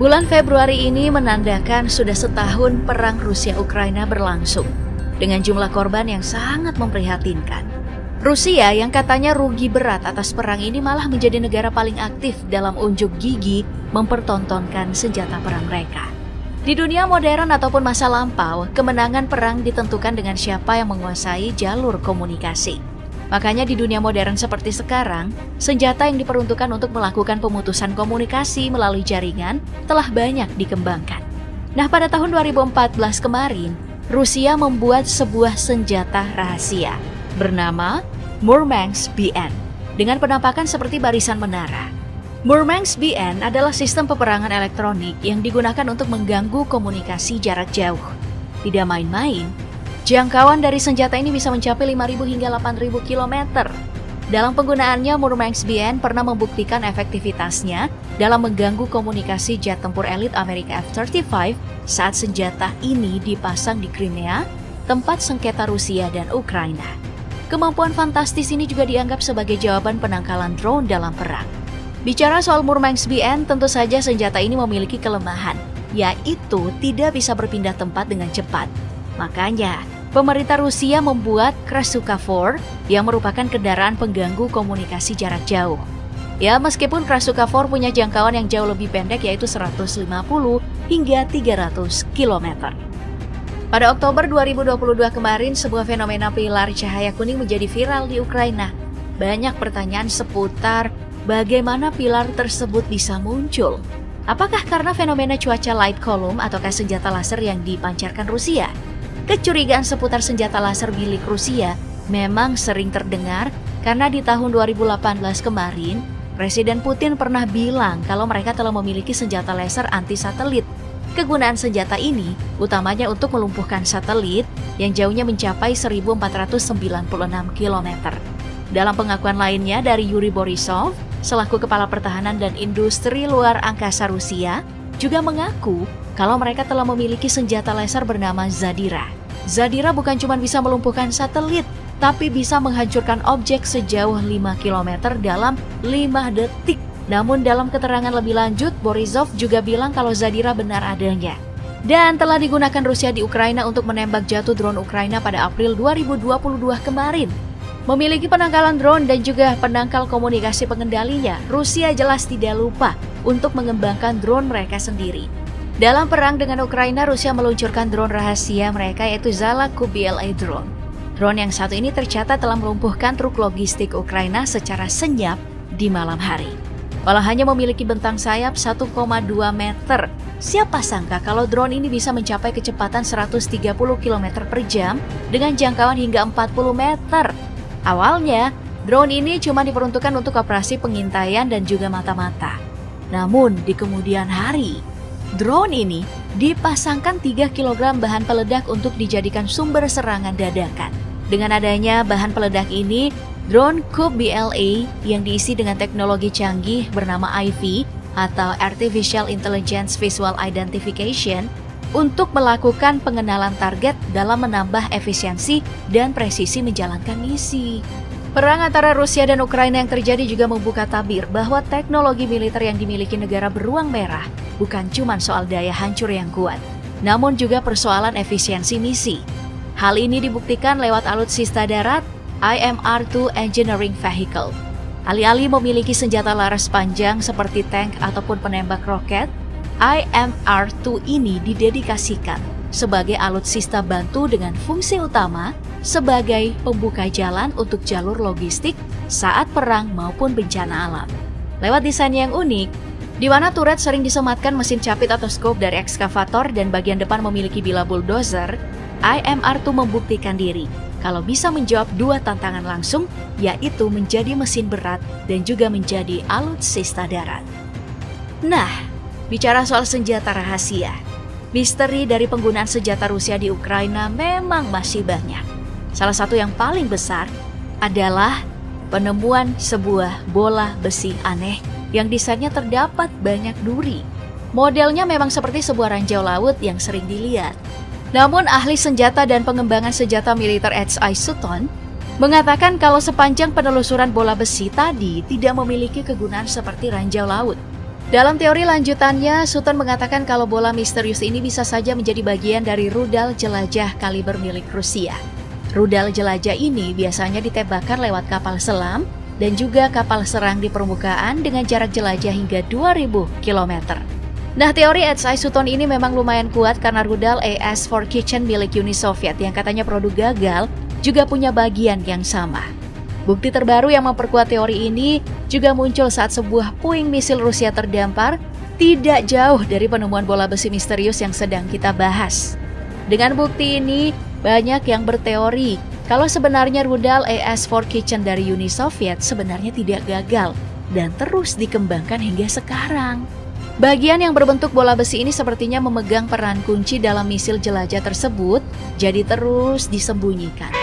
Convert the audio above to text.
Bulan Februari ini menandakan sudah setahun perang Rusia-Ukraina berlangsung, dengan jumlah korban yang sangat memprihatinkan. Rusia yang katanya rugi berat atas perang ini malah menjadi negara paling aktif dalam unjuk gigi mempertontonkan senjata perang mereka. Di dunia modern ataupun masa lampau, kemenangan perang ditentukan dengan siapa yang menguasai jalur komunikasi. Makanya di dunia modern seperti sekarang, senjata yang diperuntukkan untuk melakukan pemutusan komunikasi melalui jaringan telah banyak dikembangkan. Nah, pada tahun 2014 kemarin, Rusia membuat sebuah senjata rahasia bernama Murmansk BN dengan penampakan seperti barisan menara. Murmansk BN adalah sistem peperangan elektronik yang digunakan untuk mengganggu komunikasi jarak jauh. Tidak main-main, jangkauan dari senjata ini bisa mencapai 5.000 hingga 8.000 km. Dalam penggunaannya, Murmansk BN pernah membuktikan efektivitasnya dalam mengganggu komunikasi jet tempur elit Amerika F-35 saat senjata ini dipasang di Crimea, tempat sengketa Rusia dan Ukraina. Kemampuan fantastis ini juga dianggap sebagai jawaban penangkalan drone dalam perang. Bicara soal Murmansk BN, tentu saja senjata ini memiliki kelemahan, yaitu tidak bisa berpindah tempat dengan cepat. Makanya, pemerintah Rusia membuat Krasukha-4 yang merupakan kendaraan pengganggu komunikasi jarak jauh. Ya, meskipun Krasukha-4 punya jangkauan yang jauh lebih pendek yaitu 150 hingga 300 km. Pada Oktober 2022 kemarin, sebuah fenomena pilar cahaya kuning menjadi viral di Ukraina. Banyak pertanyaan seputar bagaimana pilar tersebut bisa muncul. Apakah karena fenomena cuaca light column ataukah senjata laser yang dipancarkan Rusia? Kecurigaan seputar senjata laser milik Rusia memang sering terdengar karena di tahun 2018 kemarin, Presiden Putin pernah bilang kalau mereka telah memiliki senjata laser anti-satelit. Kegunaan senjata ini utamanya untuk melumpuhkan satelit yang jauhnya mencapai 1.496 km. Dalam pengakuan lainnya dari Yuri Borisov, selaku Kepala Pertahanan dan Industri Luar Angkasa Rusia, juga mengaku kalau mereka telah memiliki senjata laser bernama Zadira. Zadira bukan cuma bisa melumpuhkan satelit, tapi bisa menghancurkan objek sejauh 5 km dalam 5 detik. Namun dalam keterangan lebih lanjut, Borisov juga bilang kalau Zadira benar adanya dan telah digunakan Rusia di Ukraina untuk menembak jatuh drone Ukraina pada April 2022 kemarin. Memiliki penangkalan drone dan juga penangkal komunikasi pengendalinya, Rusia jelas tidak lupa untuk mengembangkan drone mereka sendiri. Dalam perang dengan Ukraina, Rusia meluncurkan drone rahasia mereka yaitu Zala QBLA drone. Drone yang satu ini tercatat telah melumpuhkan truk logistik Ukraina secara senyap di malam hari. Walau hanya memiliki bentang sayap 1,2 meter, siapa sangka kalau drone ini bisa mencapai kecepatan 130 km per jam dengan jangkauan hingga 40 meter. Awalnya, drone ini cuma diperuntukkan untuk operasi pengintaian dan juga mata-mata. Namun, di kemudian hari, drone ini dipasangkan 3 kg bahan peledak untuk dijadikan sumber serangan dadakan. Dengan adanya bahan peledak ini, drone QBLA yang diisi dengan teknologi canggih bernama IV atau Artificial Intelligence Visual Identification untuk melakukan pengenalan target dalam menambah efisiensi dan presisi menjalankan misi. Perang antara Rusia dan Ukraina yang terjadi juga membuka tabir bahwa teknologi militer yang dimiliki negara beruang merah bukan cuma soal daya hancur yang kuat, namun juga persoalan efisiensi misi. Hal ini dibuktikan lewat alutsista darat IMR-2 Engineering Vehicle. Alih-alih memiliki senjata laras panjang seperti tank ataupun penembak roket, IMR-2 ini didedikasikan sebagai alutsista bantu dengan fungsi utama sebagai pembuka jalan untuk jalur logistik saat perang maupun bencana alam. Lewat desain yang unik, di mana turret sering disematkan mesin capit atau scope dari ekskavator dan bagian depan memiliki bilah bulldozer, IMR-2 membuktikan diri kalau bisa menjawab dua tantangan langsung, yaitu menjadi mesin berat dan juga menjadi alutsista darat. Nah, bicara soal senjata rahasia, misteri dari penggunaan senjata Rusia di Ukraina memang masih banyak. Salah satu yang paling besar adalah penemuan sebuah bola besi aneh yang desainnya terdapat banyak duri. Modelnya memang seperti sebuah ranjau laut yang sering dilihat. Namun ahli senjata dan pengembangan senjata militer H.I. Sutton mengatakan kalau sepanjang penelusuran bola besi tadi tidak memiliki kegunaan seperti ranjau laut. Dalam teori lanjutannya, Sutton mengatakan kalau bola misterius ini bisa saja menjadi bagian dari rudal jelajah kaliber milik Rusia. Rudal jelajah ini biasanya ditembakkan lewat kapal selam dan juga kapal serang di permukaan dengan jarak jelajah hingga 2000 km. Nah, teori H.I. Sutton ini memang lumayan kuat karena rudal AS-4 Kitchen milik Uni Soviet yang katanya produk gagal juga punya bagian yang sama. Bukti terbaru yang memperkuat teori ini juga muncul saat sebuah puing misil Rusia terdampar tidak jauh dari penemuan bola besi misterius yang sedang kita bahas. Dengan bukti ini, banyak yang berteori kalau sebenarnya rudal AS-4 Kitchen dari Uni Soviet sebenarnya tidak gagal dan terus dikembangkan hingga sekarang. Bagian yang berbentuk bola besi ini sepertinya memegang peran kunci dalam misil jelajah tersebut, jadi terus disembunyikan.